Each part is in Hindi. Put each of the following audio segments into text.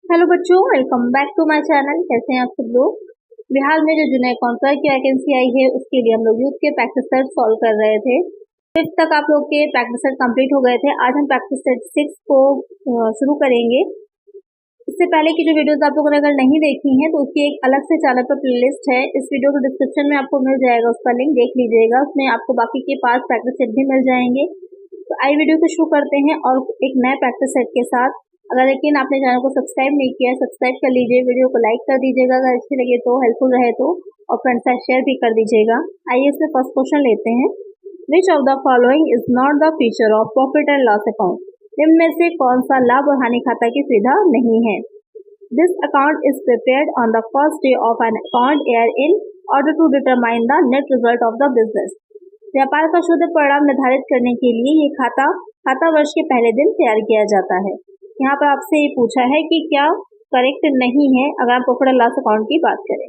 हेलो बच्चों, welcome back to my channel. कैसे हैं आप सब लोग। बिहार में जो जूनियर काउंसलर की वैकेंसी आई है उसके लिए हम लोग यूथ के प्रैक्टिस सेट सॉल्व कर रहे थे। फिफ्थ तक आप लोग के प्रैक्टिस सेट कंप्लीट हो गए थे। आज हम प्रैक्टिस सेट 6 को शुरू करेंगे। इससे पहले की जो वीडियोस आप लोगों ने अगर नहीं देखी हैं तो उसकी एक अलग से चैनल पर प्लेलिस्ट है। इस वीडियो के डिस्क्रिप्शन में आपको मिल जाएगा, उसका लिंक देख लीजिएगा। उसमें आपको बाकी के 5 प्रैक्टिस सेट भी मिल जाएंगे। तो आई वीडियो को शुरू करते हैं और एक नए प्रैक्टिस सेट के साथ। अगर लेकिन आपने चैनल को सब्सक्राइब नहीं किया है, सब्सक्राइब कर लीजिए। वीडियो को लाइक कर दीजिएगा अगर अच्छी लगे तो, हेल्पफुल रहे तो, और फ्रेंड्स के साथ शेयर भी कर दीजिएगा। आइए इसमें फर्स्ट क्वेश्चन लेते हैं। Which of the following is not the feature of profit and loss account. निम्न में से कौन सा लाभ और हानि खाता की सुविधा नहीं है। This account is prepared on the first day of an account year in order to determine the net result of the business. व्यापार का शुद्ध परिणाम निर्धारित करने के लिए ये खाता वर्ष के पहले दिन तैयार किया जाता है। यहाँ पर आपसे ये पूछा है कि क्या करेक्ट नहीं है अगर आप प्रॉफिट एंड लॉस अकाउंट की बात करें।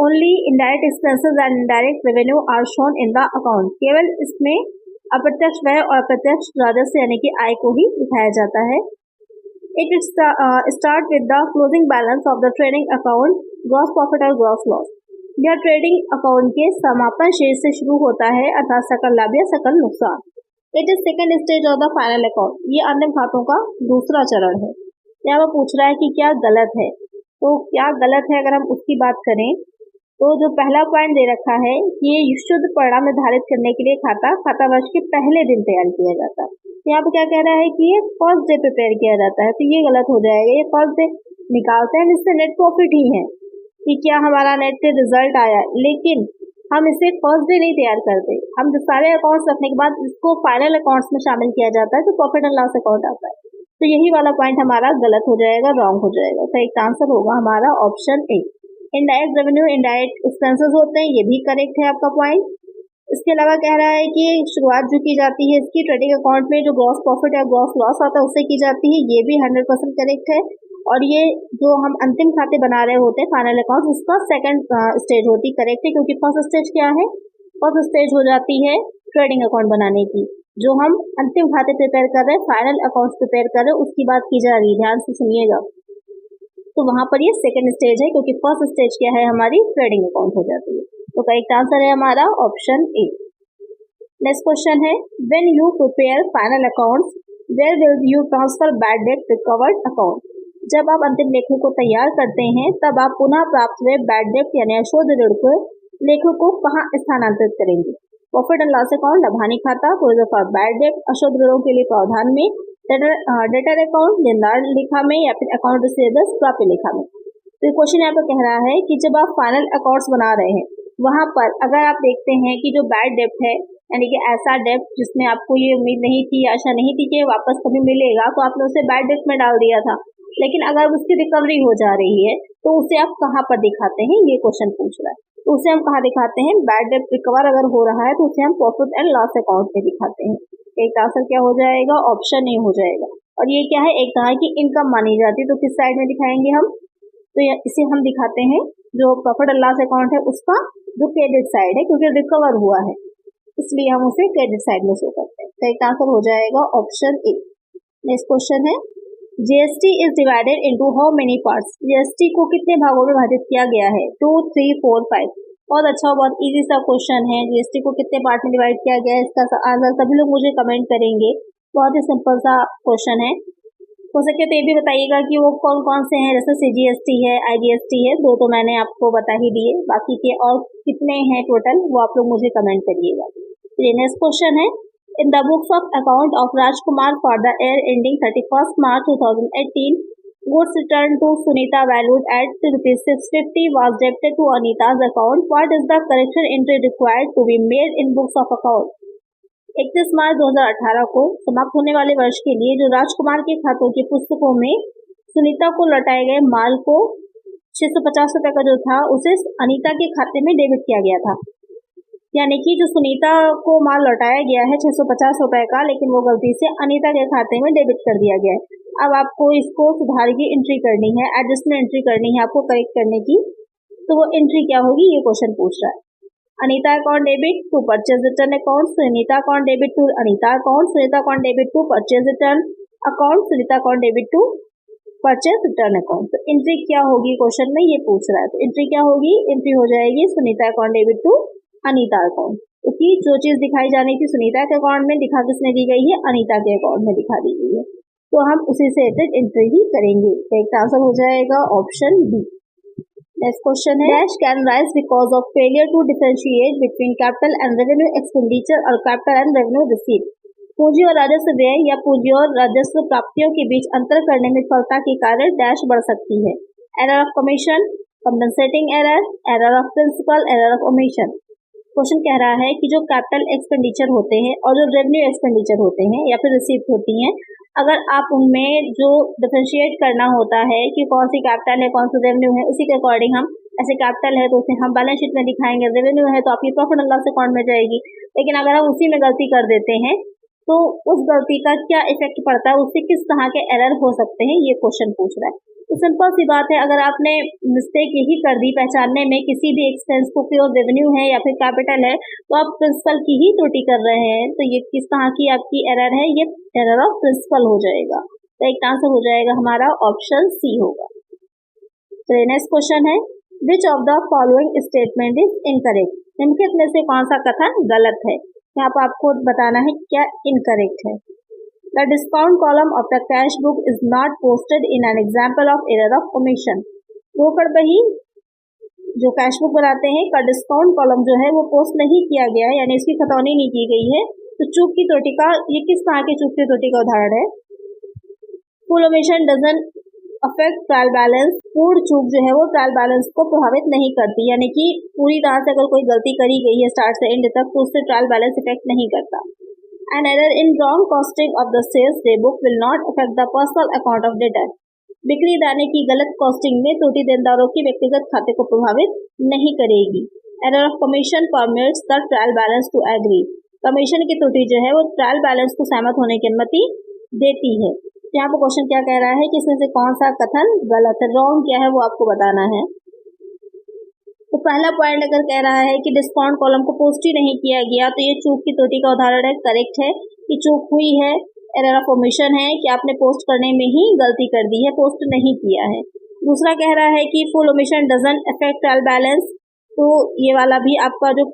Only indirect expenses and indirect revenue are shown in the account. केवल इसमें अप्रत्यक्ष व्यय और अप्रत्यक्ष राजस्व यानी कि आय को ही दिखाया जाता है। It start with the closing balance of the trading account, gross profit और ग्रॉस लॉस। यह ट्रेडिंग अकाउंट के समापन शेष से शुरू होता है, अर्थात सकल लाभ या सकल नुकसान। It is second stage of the final account. ये अंतिम खातों का दूसरा चरण है। यहाँ पर पूछ रहा है कि क्या गलत है। तो क्या गलत है अगर हम उसकी बात करें तो जो पहला पॉइंट दे रखा है कि ये शुद्ध परिणाम निर्धारित करने के लिए खाता वर्ष के पहले दिन तैयार किया जाता है। यहाँ पर क्या कह रहा है कि ये फर्स्ट डे प्रिपेयर किया जाता है, तो ये गलत हो जाएगा। ये फर्स्ट डे निकालते हैं जिससे नेट प्रॉफिट ही है कि क्या हमारा नेट रिजल्ट आया, लेकिन हम इसे फर्स्ट डे नहीं तैयार करते। हम जो सारे अकाउंट्स रखने के बाद इसको फाइनल अकाउंट्स में शामिल किया जाता है तो प्रॉफिट एंड लॉस अकाउंट आता है। तो यही वाला पॉइंट हमारा गलत हो जाएगा, रॉन्ग हो जाएगा। तो एक आंसर होगा हमारा ऑप्शन ए। इनडायरेक्ट रेवेन्यू इनडायरेक्ट एक्सपेंसेस होते हैं, ये भी करेक्ट है आपका पॉइंट। इसके अलावा कह रहा है कि शुरुआत जो की जाती है इसकी ट्रेडिंग अकाउंट में जो ग्रॉस प्रॉफिट या ग्रॉस लॉस आता है उससे की जाती है, ये भी 100% करेक्ट है। और ये जो हम अंतिम खाते बना रहे होते हैं फाइनल अकाउंट, उसका सेकंड स्टेज होती करेक्ट है, क्योंकि फर्स्ट स्टेज क्या है, फर्स्ट स्टेज हो जाती है ट्रेडिंग अकाउंट बनाने की। जो हम अंतिम खाते प्रिपेयर कर रहे हैं, फाइनल अकाउंट प्रिपेयर कर रहे हैं, उसकी बात की जा रही है, ध्यान से सुनिएगा। तो वहां पर ये सेकंड स्टेज है, क्योंकि फर्स्ट स्टेज क्या है हमारी ट्रेडिंग अकाउंट हो जाती है। तो करेक्ट आंसर है हमारा ऑप्शन ए। नेक्स्ट क्वेश्चन है, when you prepare final accounts where will you transfer bad debt recovered account. जब आप अंतिम लेखों को तैयार करते हैं तब आप पुनः प्राप्त हुए बैड डेट यानी अशुद्ध ऋण को लेखों को कहाँ स्थानांतरित करेंगे। प्रॉफिट एंड लॉस अकाउंट, लाभानी खाता, प्रोविजन फॉर बैड डेट, अशुद्ध ऋणों के लिए प्रावधान में, डेटर अकाउंट, लेनदार लेखा में, या फिर अकाउंट रिसीवेबल्स प्राप्य लेखा में। तो क्वेश्चन यहाँ पर कह रहा है कि जब आप फाइनल अकाउंट्स बना रहे हैं वहां पर अगर आप देखते हैं कि जो बैड डेट है यानी कि ऐसा डेट जिसमें आपको ये उम्मीद नहीं थी, आशा नहीं थी कि वापस कभी मिलेगा, तो आपने उसे बैड डेट में डाल दिया था। लेकिन अगर उसकी रिकवरी हो जा रही है तो उसे आप कहाँ पर दिखाते हैं, ये क्वेश्चन पूछ रहा है। तो उसे हम कहाँ दिखाते हैं, बैड डेट रिकवर अगर हो रहा है तो उसे हम प्रॉफिट एंड लॉस अकाउंट में दिखाते हैं। एक आंसर क्या हो जाएगा, ऑप्शन ए हो जाएगा। और ये क्या है, एक तरह की इनकम मानी जाती है, तो किस साइड में दिखाएंगे हम, तो इसे हम दिखाते हैं जो प्रॉफिट एंड लॉस अकाउंट है उसका जो क्रेडिट साइड है, क्योंकि रिकवर हुआ है इसलिए हम उसे क्रेडिट साइड में शो करते हैं। तो एक आंसर हो जाएगा ऑप्शन ए। नेक्स्ट क्वेश्चन है, GST is divided into how many parts. GST को कितने भागों में विभाजित किया गया है, 2, 3, 4, 5। बहुत अच्छा, बहुत इजी सा क्वेश्चन है। जीएसटी को कितने पार्ट में डिवाइड किया गया है, इसका आंसर सभी लोग मुझे कमेंट करेंगे। बहुत ही सिंपल सा क्वेश्चन है। हो सके तो ये भी बताइएगा कि वो कौन कौन से हैं, जैसे सीजीएसटी है, आईजीएसटी है, 2 तो मैंने आपको बता ही दिए, बाकी के और कितने हैं टोटल वो आप लोग मुझे कमेंट करिएगा। नेक्स्ट क्वेश्चन है, in the books of account of Rajkumar for the year ending 31st March 2018, goods returned to Sunita valued at ₹650 was debited to Anita's account. What is the correction entry required to be made in books of account? 31 मार्च 2018 को समाप्त होने वाले वर्ष के लिए जो राजकुमार के खातों की पुस्तकों में सुनीता को लौटाए गए माल को 650 रुपए का जो था उसे अनीता के खाते में डेबिट किया गया था। यानी कि जो सुनीता को माल लौटाया गया है 650 रुपए का, लेकिन वो गलती से अनीता के खाते में डेबिट कर दिया गया है। अब आपको इसको सुधार की एंट्री करनी है, एडजस्टमेंट एंट्री करनी है आपको करेक्ट करने की। तो वो एंट्री क्या होगी, ये क्वेश्चन पूछ रहा है। Anita account debit to purchase return account, Sunita account debit to Anita account, Sunita account debit to purchase return account, Sunita account debit to purchase return account. तो एंट्री क्या होगी क्वेश्चन में ये पूछ रहा है। तो एंट्री क्या होगी, एंट्री हो जाएगी Sunita account debit to Anita account, क्योंकि जो चीज दिखाई जानी थी सुनीता के अकाउंट में दिखा किसने दी गई है, अनीता के अकाउंट में दिखा दी गई है। तो हम उसी से एंट्री ही करेंगे। तो एक आंसर हो जाएगा ऑप्शन बी। नेक्स्ट क्वेश्चन है, dash can rise because of failure to differentiate between capital and revenue expenditure और कैपिटल एंड रेवेन्यू रिसीव। पूंजी और राजस्व व्यय या पूंजी और राजस्व प्राप्तियों के बीच अंतर करने में विफलता के कारण डैश बढ़ सकती है। Error of commission, compensating error, error of principle, error of omission. Question कह रहा है कि जो कैपिटल एक्सपेंडिचर होते हैं और जो रेवेन्यू एक्सपेंडिचर होते हैं या फिर रिसीप्ट होती हैं, अगर आप उनमें जो डिफरेंशिएट करना होता है कि कौन सी कैपिटल है कौन सी रेवेन्यू है, उसी के अकॉर्डिंग हम ऐसे कैपिटल है तो उसे हम बैलेंस शीट में दिखाएंगे, रेवेन्यू है तो आपकी प्रॉफिट एंड लॉस अकाउंट में जाएगी। लेकिन अगर हम उसी में गलती कर देते हैं तो उस गलती का क्या इफेक्ट पड़ता है, उससे किस तरह के एरर हो सकते हैं, ये क्वेश्चन पूछ रहा है। तो सिंपल सी बात है, अगर आपने मिस्टेक यही कर दी पहचानने में किसी भी एक्सपेंस को कि वो रेवेन्यू है या फिर कैपिटल है, तो आप प्रिंसिपल की ही त्रुटि कर रहे हैं, तो ये किस तरह की आपकी एरर है, ये एरर ऑफ प्रिंसिपल हो जाएगा। तो एक आंसर हो जाएगा हमारा ऑप्शन सी होगा। तो नेक्स्ट क्वेश्चन है, which of the following statement is incorrect. निम्नलिखित में से कौन सा कथन गलत है। यहाँ पर आपको बताना है क्या इनकरेक्ट है। The discount column of the cash book is not posted in an example of error of omission. रोकड़ बही जो कैश बुक बनाते हैं का डिस्काउंट कॉलम जो है वो पोस्ट नहीं किया गया है, यानी इसकी खतौनी नहीं की गई है, तो चूक की त्रुटि का ये किस तरह की चूक की त्रुटि का उदाहरण है। Full omission doesn't affect trial balance. पूर्ण चूक जो है वो ट्रायल बैलेंस को प्रभावित नहीं करती, यानी कि पूरी तरह से अगर कोई गलती करी गई है स्टार्ट से एंड तक तो उससे ट्रायल बैलेंस इफेक्ट नहीं करता। An error in wrong costing of the sales day book will not affect the personal account of debtor. बिक्री दाने की गलत कॉस्टिंग में त्रुटि देनदारों की व्यक्तिगत खाते को प्रभावित नहीं करेगी। Error of commission permits the trial balance to agree. Commission की त्रुटि जो है वो ट्रायल बैलेंस को सहमत होने की अनुमति देती है। यहाँ पर क्वेश्चन क्या कह रहा है कि इसमें से कौन सा कथन गलत है, रॉन्ग क्या है वो आपको बताना है। तो पहला पॉइंट अगर कह रहा है कि डिस्काउंट कॉलम को पोस्ट ही नहीं किया गया, तो ये चूक की त्रुटि का उदाहरण है, करेक्ट है कि चूक हुई है। एरर ऑफ ओमिशन है कि आपने पोस्ट करने में ही गलती कर दी है, पोस्ट नहीं किया है। दूसरा कह रहा है कि full omission doesn't affect trial balance, तो ये वाला भी आपका जो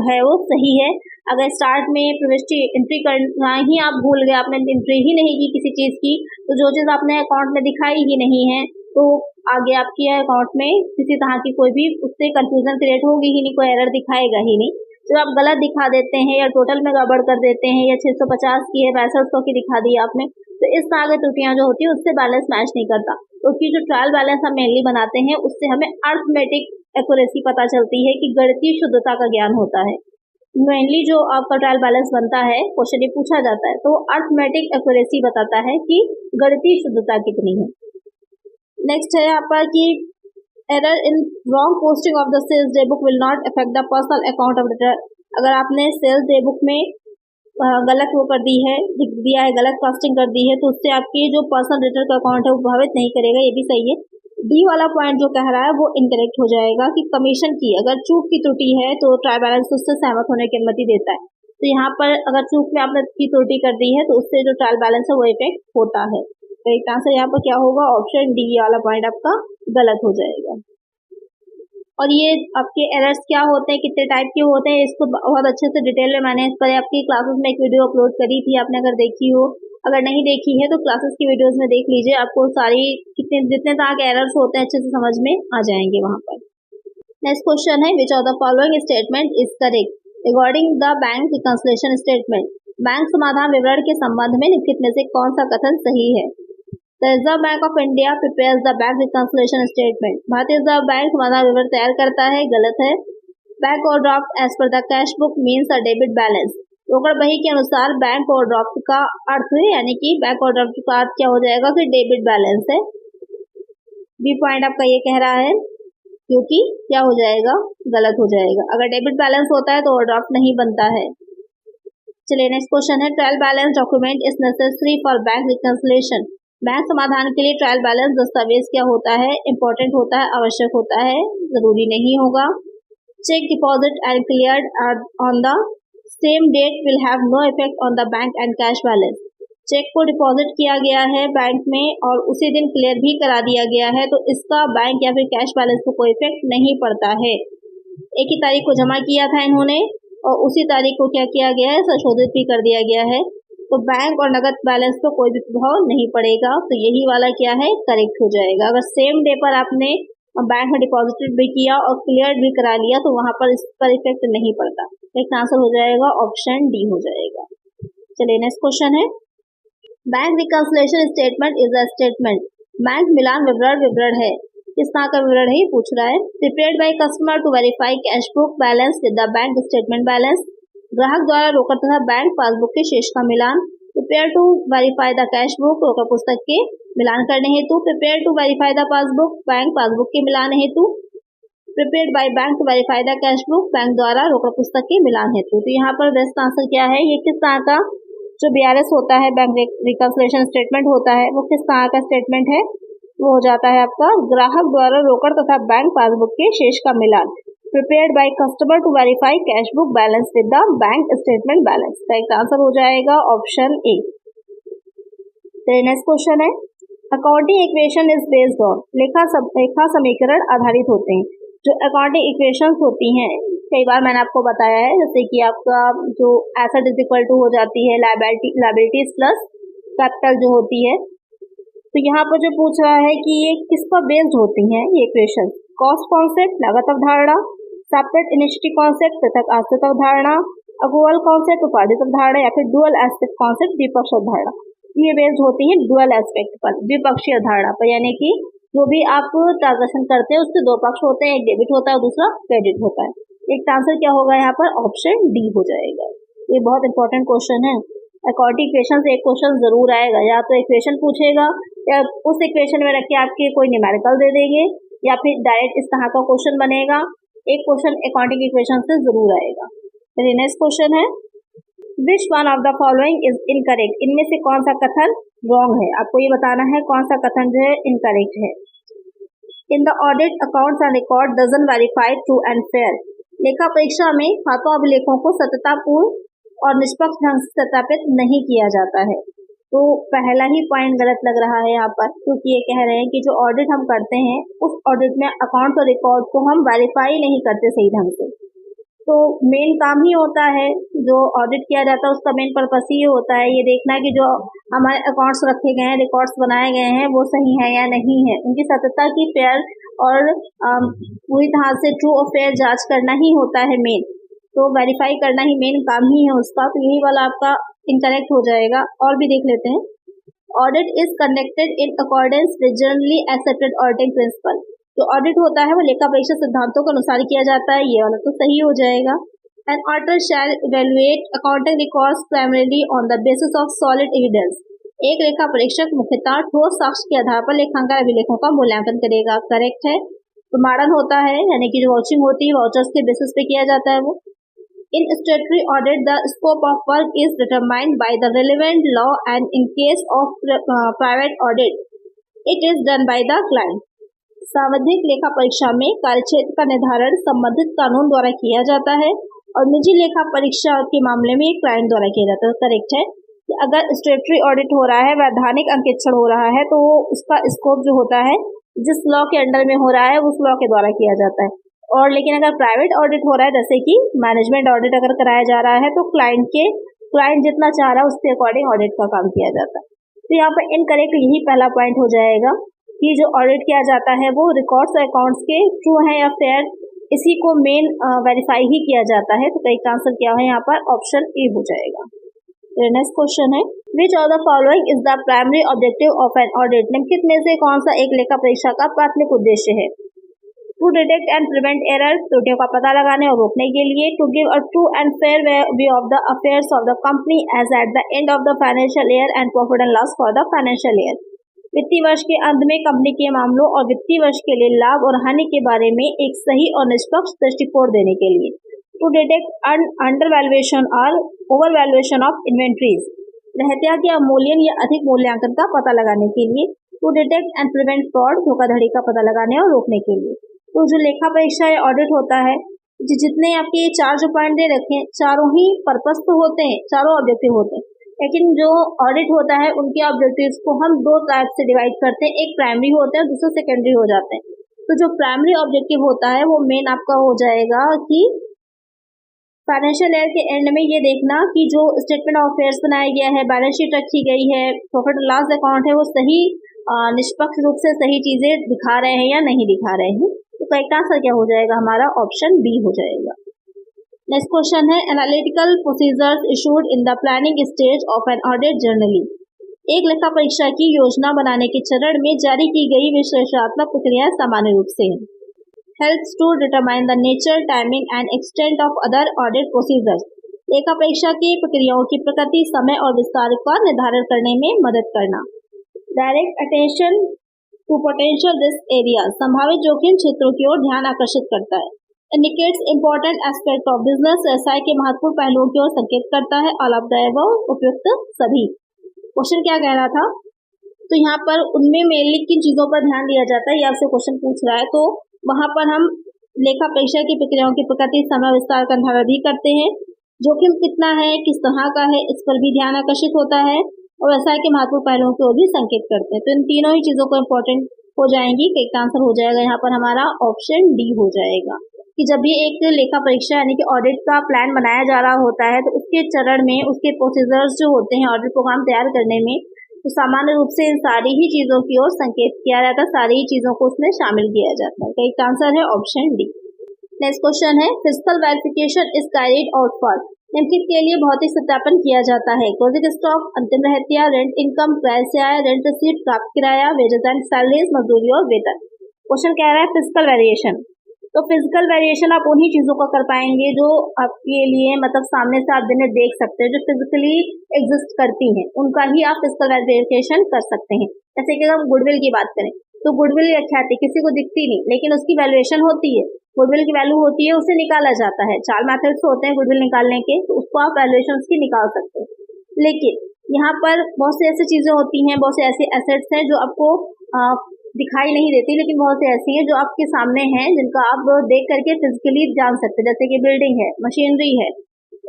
है वो सही है। अगर स्टार्ट में प्रविष्टि एंट्री करना ही आप भूल गए, आपने एंट्री ही नहीं की किसी चीज की, तो जो चीज आपने अकाउंट में दिखाई ही नहीं है तो आगे आपकी अकाउंट में किसी तरह की कोई भी उससे कंफ्यूजन क्रिएट होगी ही नहीं, कोई एरर दिखाएगा ही नहीं। जब आप गलत दिखा देते हैं या टोटल में गड़बड़ कर देते हैं या 650 की है 6200 की दिखा दी आपने, तो इस तरह की त्रुटियां जो होती है उससे बैलेंस मैच नहीं करता। तो उसकी जो ट्रायल बैलेंस हम मेनली बनाते हैं उससे हमें अर्थमेटिक एक्यूरेसी पता चलती है कि गणितीय शुद्धता का ज्ञान होता है। मेनली जो आपका ट्रायल बैलेंस बनता है क्वेश्चन ये पूछा जाता है तो अर्थमेटिक एक्यूरेसी बताता है कि गणितीय शुद्धता कितनी है। नेक्स्ट है यहाँ पर कि error in wrong posting of the sales day book will not affect the personal account of debtor. अगर आपने सेल्स डे बुक में गलत वो कर दी है, लिख दिया है, गलत कॉस्टिंग कर दी है, तो उससे आपकी जो पर्सनल डेटर का अकाउंट है वो प्रभावित नहीं करेगा, ये भी सही है। डी वाला पॉइंट जो कह रहा है वो इनकरेक्ट हो जाएगा कि कमीशन की अगर चूक की त्रुटि है तो ट्रायल बैलेंस उससे सहमत होने की अनुमति देता है। तो यहाँ पर अगर चूक में आपने की त्रुटि कर दी है तो उससे जो ट्रायल बैलेंस है वो इफेक्ट होता है। तो एक आंसर यहाँ पर क्या होगा, ऑप्शन डी वाला पॉइंट आपका गलत हो जाएगा। और ये आपके एरर्स क्या होते हैं, कितने टाइप के होते हैं, इसको बहुत अच्छे से डिटेल में मैंने इस पर आपकी क्लासेस में एक वीडियो अपलोड करी थी, आपने अगर देखी हो, अगर नहीं देखी है तो क्लासेस की वीडियोस में देख लीजिए, आपको सारी जितने तरह के एरर्स होते हैं अच्छे से समझ में आ जाएंगे वहाँ पर। नेक्स्ट क्वेश्चन है, which of the following statement is correct regarding the bank reconciliation statement. Bank समाधान विवरण के संबंध में निम्नलिखित में से कौन सा कथन सही है। The Reserve Bank of India prepares the bank reconciliation statement. भारतीय रिजर्व बैंक समाधान विवरण तैयार करता है, गलत है। Bank overdraft as per the cash book means a debit balance. रोकड़ बही के अनुसार बैंक ओवरड्राफ्ट का अर्थ है, यानी कि बैंक ओवरड्राफ्ट का अर्थ क्या हो जाएगा कि डेबिट बैलेंस है। बी पॉइंट आपका ये कह रहा है, क्योंकि क्या हो जाएगा, गलत हो जाएगा। अगर डेबिट बैलेंस होता है तो ओवरड्राफ्ट नहीं बनता है। चलिए नेक्स्ट क्वेश्चन है, trial balance document is necessary for bank reconciliation. Bank समाधान के लिए ट्रायल बैलेंस दस्तावेज क्या होता है, इंपॉर्टेंट होता है, आवश्यक होता है, जरूरी नहीं होगा। Cheque deposit and cleared on the same date will have no effect on the bank and cash balance. Cheque को डिपॉजिट किया गया है बैंक में और उसी दिन क्लियर भी करा दिया गया है, तो इसका बैंक या फिर कैश बैलेंस को कोई इफेक्ट नहीं पड़ता है। एक ही तारीख को जमा किया था इन्होंने और उसी तारीख को क्या किया गया है, संशोधित भी कर दिया गया है, तो बैंक और नगद बैलेंस पर कोई भी प्रभाव नहीं पड़ेगा। तो यही वाला क्या है, करेक्ट हो जाएगा। अगर सेम डे पर आपने बैंक में डिपॉजिट भी किया और क्लियर भी करा लिया तो वहां पर इस पर इफेक्ट नहीं पड़ता। एक आंसर हो जाएगा ऑप्शन डी हो जाएगा। चलिए नेक्स्ट क्वेश्चन है, bank reconciliation statement is a statement. Bank मिलान विवरण है, किस तरह का विवरण है ये पूछ रहा है। Prepared by customer to verify cash book balance with the bank statement balance. ग्राहक द्वारा रोकड़ तथा बैंक पासबुक के शेष का मिलान। Prepare to verify the cash book, रोकड़ पुस्तक के मिलान करने हेतु। Prepare to verify the passbook, bank passbook के मिलान हेतु। Prepared by bank to verify the cash book, bank द्वारा रोकड़ पुस्तक के मिलान हेतु। तो यहाँ पर बेस्ट आंसर क्या है, ये किस तरह का जो BRS होता है, बैंक रिकंसिलिएशन स्टेटमेंट होता है, वो किस तरह का स्टेटमेंट है, वो हो जाता है आपका ग्राहक द्वारा रोकड़ तथा बैंक पासबुक के शेष का मिलान। Prepared by customer to verify cash book balance with the bank statement balance. Correct answer हो जाएगा ऑप्शन ए। नेक्स्ट क्वेश्चन है, accounting equation is based on. लेखा समीकरण आधारित होते हैं। जो अकाउंटिंग इक्वेशंस होती हैं, कई बार मैंने आपको बताया है, जैसे कि आपका जो एसेट इज इक्वल टू हो जाती है लायबिलिटीज प्लस कैपिटल जो होती है, तो यहाँ पर जो पूछ रहा है कि ये किस पर बेस्ड होती हैं ये इक्वेशन। कॉस्ट कॉन्सेप्ट, लागत अवधारणा, सेपरेट इनिशिएटिव कॉन्सेप्ट, पृथक आश्रित अवधारणा, अगुअल कॉन्सेप्ट, उपार्जित अवधारणा, या फिर डुअल एस्पेक्ट कॉन्सेप्ट, द्विपक्षीय अवधारणा। ये बेस्ड होती है डुअल एस्पेक्ट पर, द्विपक्षीय अवधारणा पर, यानी कि जो भी आप ट्रांजेक्शन करते हैं उसके दो पक्ष होते हैं, एक डेबिट होता है और दूसरा क्रेडिट होता है। एक आंसर क्या होगा यहाँ पर, ऑप्शन डी हो जाएगा। ये बहुत इंपॉर्टेंट क्वेश्चन है। अकाउंटिंग इक्वेशन से एक क्वेश्चन जरूर आएगा, या तो इक्वेशन पूछेगा या उस इक्वेशन में रख के आपके कोई न्यूमेरिकल दे देंगे, या फिर डायरेक्ट इस तरह का क्वेश्चन बनेगा। एक क्वेश्चन अकाउंटिंग इक्वेशन से जरूर आएगा। चलिए नेक्स्ट क्वेश्चन है, which one of the following is incorrect. इनमें से कौन सा कथन रॉन्ग है, आपको ये बताना है कौन सा कथन जो है इनकरेक्ट है। In the audit accounts and record doesn't verify true and fair. लेखा परीक्षा में खातों अभिलेखों को सत्यतापूर्ण और निष्पक्ष ढंग से सत्यापित नहीं किया जाता है। तो पहला ही पॉइंट गलत लग रहा है यहाँ पर, क्योंकि ये कह रहे हैं कि जो ऑडिट हम करते हैं उस ऑडिट में अकाउंट्स और रिकॉर्ड को हम वेरीफाई नहीं करते सही ढंग से। तो मेन काम ही होता है, जो ऑडिट किया जाता है उसका मेन पर्पस ही होता है ये देखना कि जो हमारे अकाउंट्स रखे गए हैं, रिकॉर्ड्स बनाए गए हैं, वो सही है या नहीं है, उनकी सत्यता की फेयर और पूरी तरह से ट्रू और फेयर जांच करना ही होता है मेन। तो वेरीफाई करना ही मेन काम ही है उसका। तो यही वाला आपका इनकरेक्ट हो जाएगा। और भी देख लेते हैं, audit is conducted in accordance with generally accepted auditing principle. जो ऑडिट होता है वो लेखा परीक्षा सिद्धांतों के अनुसार किया जाता है, ये वाला तो सही हो जाएगा। An auditor shall evaluate accounting records primarily on the basis of solid evidence. एक लेखा परीक्षक मुख्यतः ठोस साक्ष्य के आधार पर लेखांकन अभिलेखों का मूल्यांकन करेगा। करेक्ट है। प्रमाणन होता है, यानी कि जो वाउचिंग होती है वाउचर्स के बेसिस पे किया जाता है वो। In statutory audit, the scope of work is determined by the relevant law, and in case of private audit, it is done by the client. सावधिक लेखा परीक्षा में कार्यक्षेत्र का निर्धारण संबंधित कानून द्वारा किया जाता है और निजी लेखा परीक्षा के मामले में क्लाइंट द्वारा किया जाता है। करेक्ट है। अगर स्टेटरी ऑडिट हो रहा है, वैधानिक अंकेक्षण हो रहा है, तो उसका स्कोप जो होता है जिस लॉ के अंडर में हो रहा है उस लॉ के द्वारा किया जाता है। और लेकिन अगर प्राइवेट ऑडिट हो रहा है, जैसे कि मैनेजमेंट ऑडिट अगर कराया जा रहा है, तो क्लाइंट जितना चाह रहा है उसके अकॉर्डिंग ऑडिट का काम किया जाता है। तो यहाँ पर इनकरेक्ट यही पहला पॉइंट हो जाएगा कि जो ऑडिट किया जाता है वो रिकॉर्ड्स और अकाउंट्स के ट्रू है या फेयर, इसी को मेन वेरीफाई ही किया जाता है। तो कई आंसर क्या है यहाँ पर, ऑप्शन ए हो जाएगा। नेक्स्ट क्वेश्चन है, which of the following is the primary objective of an audit. निम्नलिखित में से कौन सा एक लेखा परीक्षा का प्राथमिक उद्देश्य है। To detect and prevent error, त्रुटियों का पता लगाने और रोकने के लिए। To give a true and fair view of the affairs of the company as at the end of the financial year and profit and loss for the financial year. वित्तीय वर्ष के अंत में कंपनी के मामलों और वित्तीय वर्ष के लिए लाभ और हानि के बारे में एक सही और निष्पक्ष दृष्टिकोण देने के लिए। टू डिटेक्ट अंडर वैल्यूएशन और ओवर वैल्यूएशन ऑफ इन्वेंट्रीज, रहतिया के अवमूल्यन या अधिक मूल्यांकन का पता लगाने के लिए। To detect and prevent fraud, धोखाधड़ी का पता लगाने और रोकने के लिए। तो जो लेखा परीक्षा या ऑडिट होता है, जितने आपके ये चार जो पॉइंट दे रखे हैं, चारों ही पर्पस तो होते हैं, चारों ऑब्जेक्टिव होते हैं, लेकिन जो ऑडिट होता है उनके ऑब्जेक्टिव्स को हम दो टाइप से डिवाइड करते हैं, एक प्राइमरी होता है, दूसरा सेकेंडरी हो जाते हैं। तो जो प्राइमरी ऑब्जेक्टिव होता है वो मेन आपका हो जाएगा कि फाइनेंशियल ईयर के एंड में ये देखना कि जो स्टेटमेंट ऑफ अफेयर्स बनाया गया है, बैलेंस शीट रखी गई है, प्रॉफिट एंड लॉस अकाउंट है, वो सही निष्पक्ष रूप से सही चीजें दिखा रहे हैं या नहीं दिखा रहे हैं। तो करेक्ट आंसर क्या हो जाएगा हमारा? ऑप्शन बी हो जाएगा। नेक्स्ट क्वेश्चन है analytical procedures issued in the planning stage of an audit generally. एक लेखा परीक्षा की योजना बनाने के चरण में जारी की गई विश्लेषणात्मक प्रक्रियाएं सामान्य रूप से helps to determine the nature, timing and extent of other audit procedures। लेखा परीक्षा की प्रक्रियाओं की प्रकृति, समय और विस्तार का निर्धारण करने में मदद करना। Direct attention to potential risk area, संभावित जोखिम क्षेत्रों की ओर ध्यान आकर्षित करता है। Indicates important aspect of business, व्यवसाय के महत्वपूर्ण पहलुओं की ओर संकेत करता है। ऑल ऑफ द अबव, उपयुक्त सभी। क्वेश्चन क्या कह रहा था? तो यहाँ पर उनमें मेनली किन चीजों पर ध्यान दिया जाता है, ये आपसे क्वेश्चन पूछ रहा है। तो वहां पर हम लेखा परीक्षा की प्रक्रियाओं की प्रकृति, समय, विस्तार का निर्धारण भी करते हैं। जोखिम कितना है, किस तरह का है, इस पर भी ध्यान आकर्षित होता है और व्यवसाय के महत्वपूर्ण पहलुओं की ओर भी संकेत करते हैं। तो इन तीनों ही चीजों को इम्पोर्टेंट हो जाएंगी। करेक्ट आंसर हो जाएगा यहाँ पर हमारा ऑप्शन डी हो जाएगा कि जब भी एक लेखा परीक्षा यानी कि ऑडिट का प्लान बनाया जा रहा होता है तो उसके चरण में उसके प्रोसीजर्स जो होते हैं ऑडिट प्रोग्राम तैयार करने में, तो सामान्य रूप से इन सारी ही चीजों की ओर संकेत किया जाता है, सारी ही चीजों को उसमें शामिल किया जाता है। करेक्ट आंसर है ऑप्शन डी। नेक्स्ट क्वेश्चन है physical verification is carried out for. निम्नलिखित के लिए भौतिक सत्यापन किया जाता है। क्लोजिंग स्टॉक, अंतिम रहतिया, रेंट इनकम, क्रय से आय, रेंट रिसीट, प्राप्त किराया, वेजेस एंड सैलरीज, मजदूरी और वेतन। क्वेश्चन कह रहा है फिजिकल वेरिएशन। तो फिजिकल वेरिएशन आप उन्हीं चीजों का कर पाएंगे जो आपके लिए मतलब सामने से आप दिन में देख सकते हैं, जो फिजिकली एग्जिस्ट करती हैं, उनका ही आप फिजिकल वेरिएशन कर सकते हैं। जैसे कि हम गुडविल की बात करें तो गुडविल या ख्याति किसी को दिखती नहीं, लेकिन उसकी वैल्यूएशन होती है। गुडविल की वैल्यू होती है, उसे निकाला जाता है। 4 मेथड्स होते हैं गुडविल निकालने के, तो उसको आप वैल्यूएशन उसकी निकाल सकते हैं। लेकिन यहाँ पर बहुत सी ऐसी चीजें होती हैं, बहुत से ऐसे एसेट्स हैं जो आपको दिखाई नहीं देती, लेकिन बहुत सी ऐसी हैं जो आपके सामने हैं, जिनका आप देख करके फिजिकली जान सकते हैं, जैसे कि बिल्डिंग है, मशीनरी है।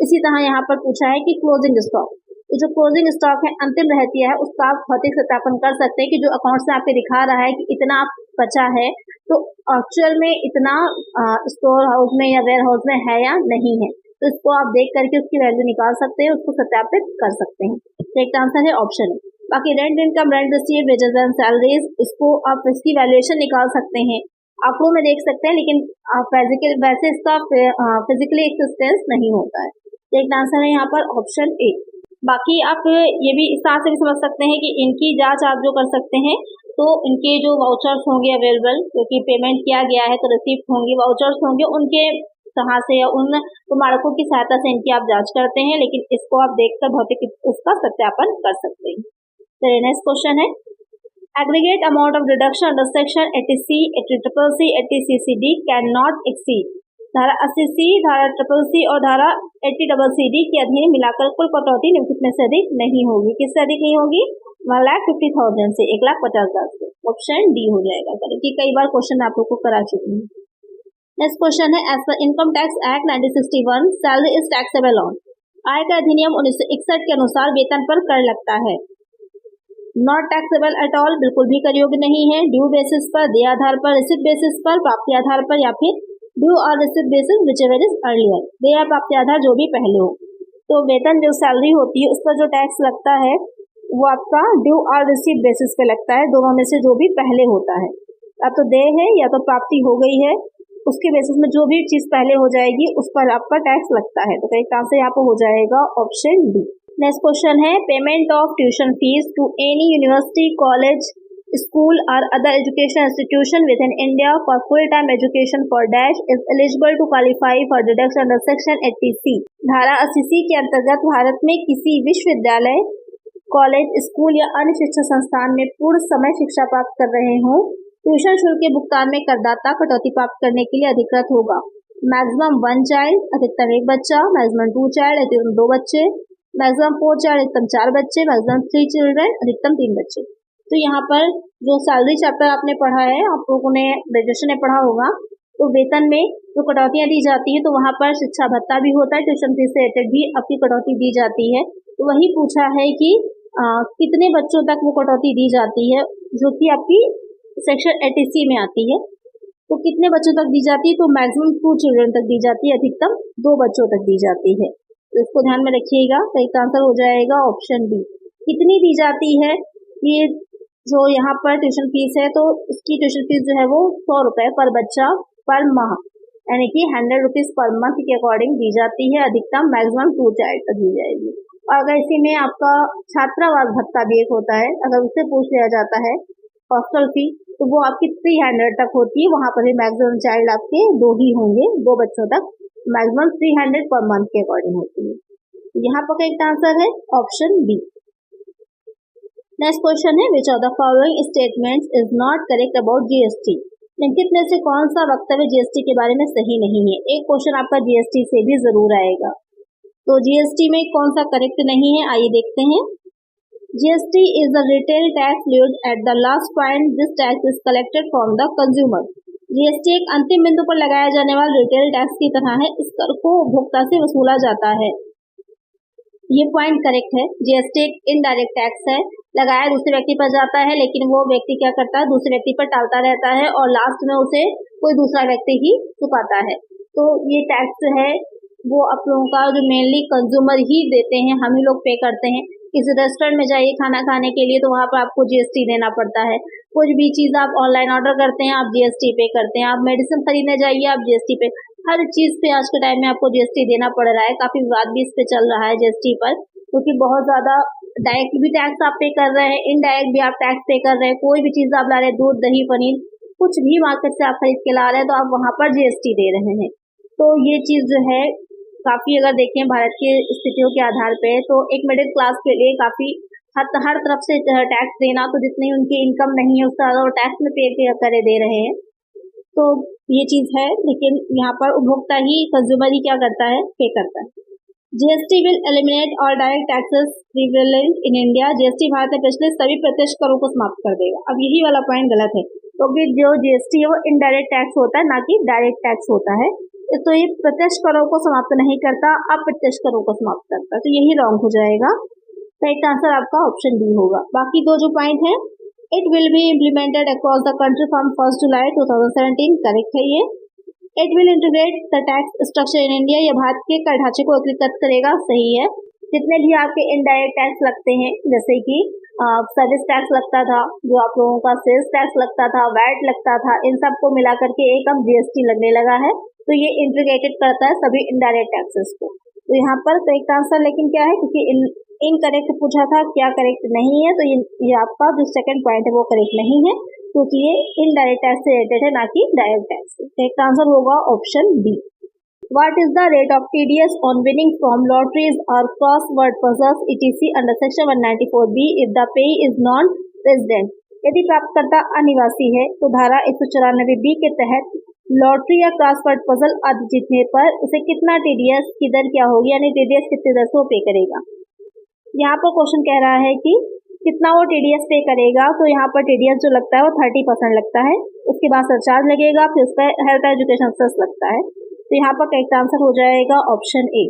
इसी तरह यहाँ पर पूछा है कि क्लोजिंग स्टॉक, तो जो क्लोजिंग स्टॉक है, अंतिम रहतिया है, उसका आप भौतिक सत्यापन कर सकते हैं कि जो अकाउंट्स में आपके दिखा रहा है कि इतना बचा है, तो एक्चुअल में इतना स्टोर हाउस में या वेयर हाउस में है या नहीं है। तो इसको आप देख करके उसकी वैल्यू निकाल सकते हैं, उसको सत्यापित कर सकते हैं। करेक्ट आंसर है ऑप्शन। बाकी rent income, rent receive, wages and salaries, इसको आप इसकी वैल्यूएशन निकाल सकते हैं, आंकड़ों में देख सकते हैं, लेकिन वैसे इसका फिजिकली एक्सिस्टेंस नहीं होता है। करेक्ट आंसर है यहाँ पर ऑप्शन ए। बाकी आप ये भी इस तरह से भी समझ सकते हैं कि इनकी जांच आप जो कर सकते हैं, तो इनके जो वाउचर्स होंगे अवेलेबल, क्योंकि पेमेंट किया गया है तो रिसीप्ट होंगी, वाउचर्स होंगे, उनके तरह से या उन प्रमाणकों की सहायता से इनकी आप जांच करते हैं, लेकिन इसको आप देखकर भौतिक उसका सत्यापन कर सकते हैं। तो नेक्स्ट क्वेश्चन है aggregate amount of deduction under section 80C, 80CCC, 80CCD can not exceed. धारा 80C, धारा 80CCC और धारा 80CCD के अधीन मिलाकर कुल कटौती निम्नलिखित में से अधिक नहीं होगी। किससे अधिक नहीं होगी? 1,50,000 से, 1,50,000 से। ऑप्शन डी हो जाएगा, क्योंकि कई बार क्वेश्चन आप लोग को करा चुके हैं। नेक्स्ट क्वेश्चन है as per income tax act 1961 salary is taxable on. आयकर अधिनियम 1961 के अनुसार वेतन पर कर लगता है। नॉट टैक्सेबल एट ऑल, बिल्कुल भी कर योग्य नहीं है। ड्यू बेसिस पर, देय आधार पर, रिसिप्ट बेसिस पर, प्राप्ति आधार पर, या फिर ड्यू और receipt basis whichever is earlier, देय या प्राप्ति आधार जो भी पहले हो। तो वेतन जो सैलरी होती है उस पर जो टैक्स लगता है वो आपका ड्यू और रिसिप्ट बेसिस पे लगता है, दोनों में से जो भी पहले होता है। या तो देय है या तो प्राप्ति हो गई है, उसके बेसिस में जो भी चीज पहले हो जाएगी उस पर आपका टैक्स लगता है। तो करेक्ट आंसर यहाँ पर हो जाएगा ऑप्शन डी। नेक्स्ट क्वेश्चन है payment of tuition fees to any university, college, school और other education institution within India for full time education for dash is eligible to qualify for deduction under section 80C। धारा 80C के अंतर्गत भारत में किसी विश्वविद्यालय, कॉलेज, स्कूल या अन्य शिक्षा संस्थान में पूर्ण समय शिक्षा प्राप्त कर रहे हों, ट्यूशन शुल्क के भुगतान में करदाता कटौती प्राप्त करने के लिए अधिकृत होगा। मैक्सिमम 1 चाइल्ड, अधिकतम 1 बच्चा, मैक्सिमम 2 चाइल्ड, अधिकतम 2 बच्चे, मैक्सिमम 4 चाइल्ड, अधिकतम 4 बच्चे, मैक्सिमम 3 चिल्ड्रन, अधिकतम 3 बच्चे। तो यहाँ पर जो सैलरी चैप्टर आपने पढ़ा है, आप लोगों ने ग्रेजुएशन में पढ़ा होगा, तो वेतन में जो कटौतियां दी जाती है तो वहाँ पर शिक्षा भत्ता भी होता है, ट्यूशन फीस से रिलेटेड भी आपकी कटौती दी जाती है। तो वही पूछा है कि कितने बच्चों तक वो कटौती दी जाती है, जो कि आपकी सेक्शन 80C में आती है। तो कितने बच्चों तक दी जाती है, तो मैक्सिमम 2 चिल्ड्रन तक दी जाती है, अधिकतम 2 बच्चों तक दी जाती है। तो इसको ध्यान में रखिएगा। तो इसका आंसर हो जाएगा ऑप्शन बी। कितनी दी जाती है, ये जो यहाँ पर ट्यूशन फीस है, तो इसकी ट्यूशन फीस जो है वो 100 रुपए पर बच्चा पर माह, यानी कि 100 रुपीज पर मंथ के अकॉर्डिंग दी जाती है। अधिकतम मैक्सिमम 2 चाइल्ड तक दी जाएगी। और अगर इसी में आपका छात्रावास भत्ता भी एक होता है, अगर उससे पूछ लिया जाता है हॉस्टल फी, तो वो आपकी 300 तक होती है। वहां पर भी मैक्सिमम चाइल्ड आपके 2 ही होंगे, 2 बच्चों तक, मैक्सिमम 300 पर मंथ के अकॉर्डिंग होती है। यहाँ पर करेक्ट आंसर है ऑप्शन बी। नेक्स्ट क्वेश्चन है, which of the following statements is not correct about GST. निम्नलिखित में से कौन सा वक्तव्य जीएसटी के बारे में सही नहीं है। एक क्वेश्चन आपका जीएसटी से भी जरूर आएगा। तो जीएसटी में कौन सा करेक्ट नहीं है, आइए देखते हैं। GST is the retail tax levied at the last point. This tax is collected from the consumer. GST एक अंतिम बिंदु पर लगाया जाने वाला रिटेल टैक्स की तरह है। इस कर को उपभोक्ता से वसूला जाता है। ये पॉइंट करेक्ट है। GST एक इनडायरेक्ट टैक्स है, लगाया दूसरे व्यक्ति पर जाता है, लेकिन वो व्यक्ति क्या करता है, दूसरे व्यक्ति पर टालता रहता है और लास्ट में उसे कोई दूसरा व्यक्ति ही चुकाता है। तो ये टैक्स है वो आप लोगों का जो मेनली कंज्यूमर ही देते हैं, हम ही लोग पे करते हैं। किसी रेस्टोरेंट में जाइए खाना खाने के लिए, तो वहाँ पर आपको जीएसटी देना पड़ता है। कुछ भी चीज आप ऑनलाइन ऑर्डर करते हैं, आप जीएसटी पे करते हैं। आप मेडिसिन खरीदने जाइए, आप जीएसटी पे, हर चीज पे आज के टाइम में आपको जीएसटी देना पड़ रहा है। काफी विवाद भी इस पे चल रहा है जीएसटी पर, क्योंकि बहुत ज्यादा डायरेक्ट भी टैक्स आप पे कर रहे हैं, इनडायरेक्ट भी आप टैक्स पे कर रहे हैं। कोई भी चीज आप ला रहे हैं, दूध दही पनीर, कुछ भी मार्केट से आप खरीद के ला रहे हैं, तो आप वहां पर जीएसटी दे रहे हैं। तो ये चीज जो है काफी, अगर देखें भारत की स्थितियों के आधार पे, तो एक मिडिल क्लास के लिए काफी हर तरफ से टैक्स देना, तो जितनी उनकी इनकम नहीं है उससे ज्यादा वो टैक्स में पे करे दे रहे हैं। तो ये चीज है, लेकिन यहाँ पर उपभोक्ता ही, कंज्यूमर ही क्या करता है, पे करता है। GST will eliminate all direct taxes prevalent in India. GST Bharat में पिछले सभी प्रत्यक्ष करों को समाप्त कर देगा। अब यही वाला पॉइंट गलत है, क्योंकि जो जीएसटी है वो इनडायरेक्ट टैक्स होता है, ना कि डायरेक्ट टैक्स होता है। तो ये प्रत्यक्ष करों को समाप्त नहीं करता, अप्रत्यक्ष करों को समाप्त करता है। तो यही रॉन्ग हो जाएगा। करेक्ट आंसर आपका ऑप्शन डी होगा। बाकी दो जो पॉइंट है, it will be implemented across the country from 1 July 2017, correct है ये। It will integrate the tax structure in India, यह भारत के कर ढांचे को एकीकृत करेगा, सही है। जितने भी आपके इनडायरेक्ट टैक्स लगते हैं, जैसे कि सर्विस टैक्स लगता था, जो आप लोगों का सेल्स टैक्स लगता था, वैट लगता था, इन सबको मिला करके एक अब जीएसटी लगने लगा है। तो ये इंटीग्रेटेड करता है सभी इनडायरेक्ट टैक्सेस को। तो यहाँ पर करेक्ट आंसर लेकिन क्या है, क्योंकि इनकरेक्ट पूछा था, क्या करेक्ट नहीं है, तो ये आपका जो सेकंड पॉइंट है वो करेक्ट नहीं है, क्योंकि ये इनडायरेक्ट टैक्स से रिलेटेड है, ना कि डायरेक्ट टैक्स से। करेक्ट आंसर होगा option B. What is the rate of TDS on winning from lotteries or crossword puzzles etc under section 194B if the payee is non-resident? यदि प्राप्तकर्ता अनिवासी है, तो धारा 194B के तहत लॉटरी या क्रॉसवर्ड पजल आदि जीतने पर उसे कितना टीडीएस की दर क्या होगी, यानी टीडीएस कितनी दर से वो पे करेगा। यहाँ पर क्वेश्चन कह रहा है कि कितना वो टीडीएस पे करेगा। तो यहाँ पर टीडीएस जो लगता है वो 30% लगता है, उसके बाद सरचार्ज लगेगा, फिर उस पर हेल्थ एजुकेशन सेस लगता है। तो यहाँ पर करेक्ट आंसर हो जाएगा ऑप्शन ए।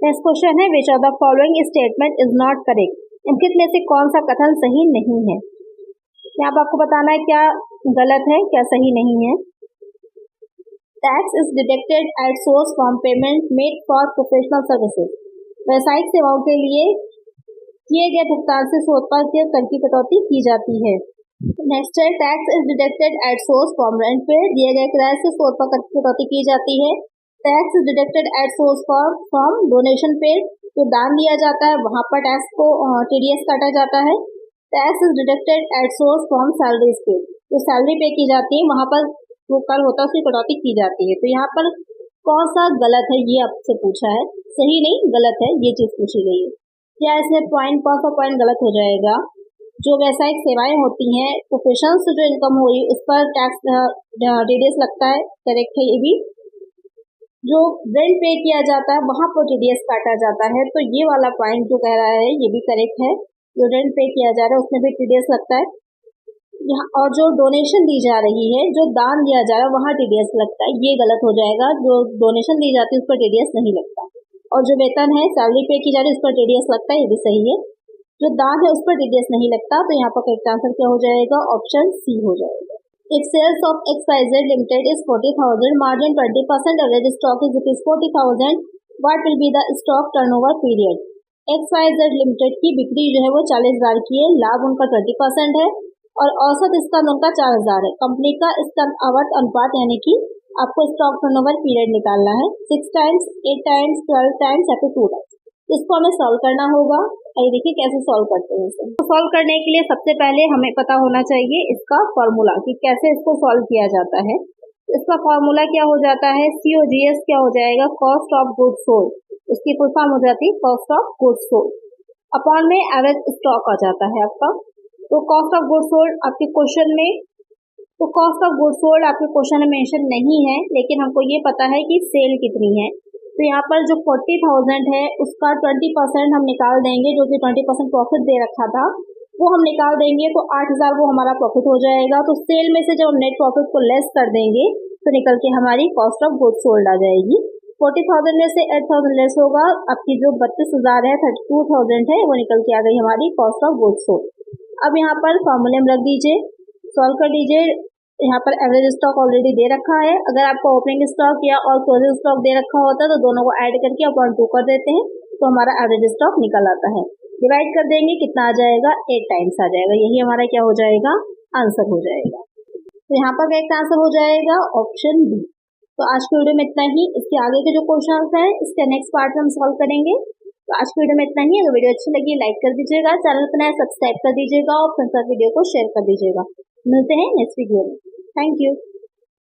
नेक्स्ट क्वेश्चन है, which of the following statement is not correct. इनमें से कौन सा कथन सही नहीं है। यहाँ पर आपको बताना है क्या गलत है, क्या सही नहीं है। Tax is deducted at source from payment made for professional services. व्यावसायिक सेवाओं के लिए किए गए भुगतान से स्रोत पर कर की कटौती की जाती है। नेक्स्ट है, tax is deducted at source from rent पे, दिए गए किराए से स्रोत पर कर की कटौती की जाती है। Tax is deducted at source from donation पे, जो दान दिया जाता है वहां पर टैक्स को टीडीएस काटा जाता है। Tax is deducted at source from salaries पे, जो सैलरी पे की जाती है वहां पर जो कर होता है उसकी कटौती की जाती है। तो यहाँ पर कौन सा गलत है ये आपसे पूछा है, सही नहीं गलत है ये चीज पूछी गई है। क्या इसमें पॉइंट, कौन सा पॉइंट गलत हो जाएगा। जो व्यावसायिक सेवाएं होती हैं, प्रोफेशनल से जो इनकम हो रही है उस पर टैक्स टीडीएस लगता है, करेक्ट है ये भी। जो रेंट पे किया जाता है वहां पर टीडीएस काटा जाता है, तो ये वाला पॉइंट जो कह रहा है ये भी करेक्ट है। जो रेंट पे किया जा रहा है उसमें भी टीडीएस लगता है यहाँ, और जो डोनेशन दी जा रही है, जो दान दिया जा रहा है वहाँ टीडीएस लगता है, ये गलत हो जाएगा। जो डोनेशन दी जाती है उस पर टीडीएस नहीं लगता। और जो वेतन है सैलरी पे की जा रही है उस पर टीडीएस लगता है, ये भी सही है। जो दान है उस पर टीडीएस नहीं लगता, तो यहाँ पर करेक्ट आंसर क्या हो जाएगा, ऑप्शन सी हो जाएगा। If sales of XYZ limited is 40,000, margin 20%, average stock is ₹40,000, what will be the stock turnover period. XYZ limited की बिक्री जो है वो 40,000 की है, लाभ उनका 20% है और औसत स्कंद उनका 4,000 है। कंपनी का स्कंद आवर्त अनुपात यानी कि आपको स्टॉक टर्नओवर पीरियड निकालना है 6 टाइम्स, 8 टाइम्स, 12 टाइम्स या फिर 2 टाइम्स। इसको हमें सॉल्व करना होगा। आइए देखिए कैसे सॉल्व करते हैं इसे। तो सॉल्व करने के लिए सबसे पहले हमें पता होना चाहिए इसका फॉर्मूला कि कैसे इसको सॉल्व किया जाता है। इसका फॉर्मूला क्या हो जाता है, COGS क्या हो जाएगा, कॉस्ट ऑफ गुड्स सोल्ड, उसकी फुल फॉर्म हो जाती है cost of goods sold upon में एवरेज स्टॉक आ जाता है आपका। तो कॉस्ट ऑफ गुड्स सोल्ड आपके क्वेश्चन में, तो कॉस्ट ऑफ गुड्स सोल्ड आपके क्वेश्चन में मेंशन नहीं है, लेकिन हमको ये पता है कि सेल कितनी है। तो यहाँ पर जो 40,000 है उसका 20% हम निकाल देंगे, जो कि 20% प्रॉफिट दे रखा था वो हम निकाल देंगे, तो 8,000 वो हमारा प्रॉफिट हो जाएगा। तो सेल में से जब हम नेट प्रॉफिट को लेस कर देंगे तो निकल के हमारी कॉस्ट ऑफ गुड्स सोल्ड आ जाएगी। 40,000 में से 8,000 लेस होगा, आपकी जो 32,000 है 32,000 है वो निकल के आ गई हमारी कॉस्ट ऑफ गुड्स सोल्ड। अब यहाँ पर फॉर्मूले में रख दीजिए, सॉल्व कर दीजिए। यहाँ पर एवरेज स्टॉक ऑलरेडी दे रखा है, अगर आपको ओपनिंग स्टॉक या और क्लोजिंग स्टॉक दे रखा होता है तो दोनों को ऐड करके अपॉन 2 कर देते हैं तो हमारा एवरेज स्टॉक निकल आता है। डिवाइड कर देंगे, कितना आ जाएगा, 8 टाइम्स आ जाएगा। यही हमारा क्या हो जाएगा, आंसर हो जाएगा। तो यहाँ पर करेक्ट आंसर हो जाएगा ऑप्शन बी। तो आज की वीडियो में इतना ही। इसके आगे के जो क्वेश्चन है इसके नेक्स्ट पार्ट में हम सॉल्व करेंगे। तो आज की वीडियो में इतना ही। अगर वीडियो अच्छी लगी लाइक कर दीजिएगा, चैनल पर नया सब्सक्राइब कर दीजिएगा और फ्रेंड्स के साथ वीडियो को शेयर कर दीजिएगा। मिलते हैं नेक्स्ट वीडियो में। Thank you.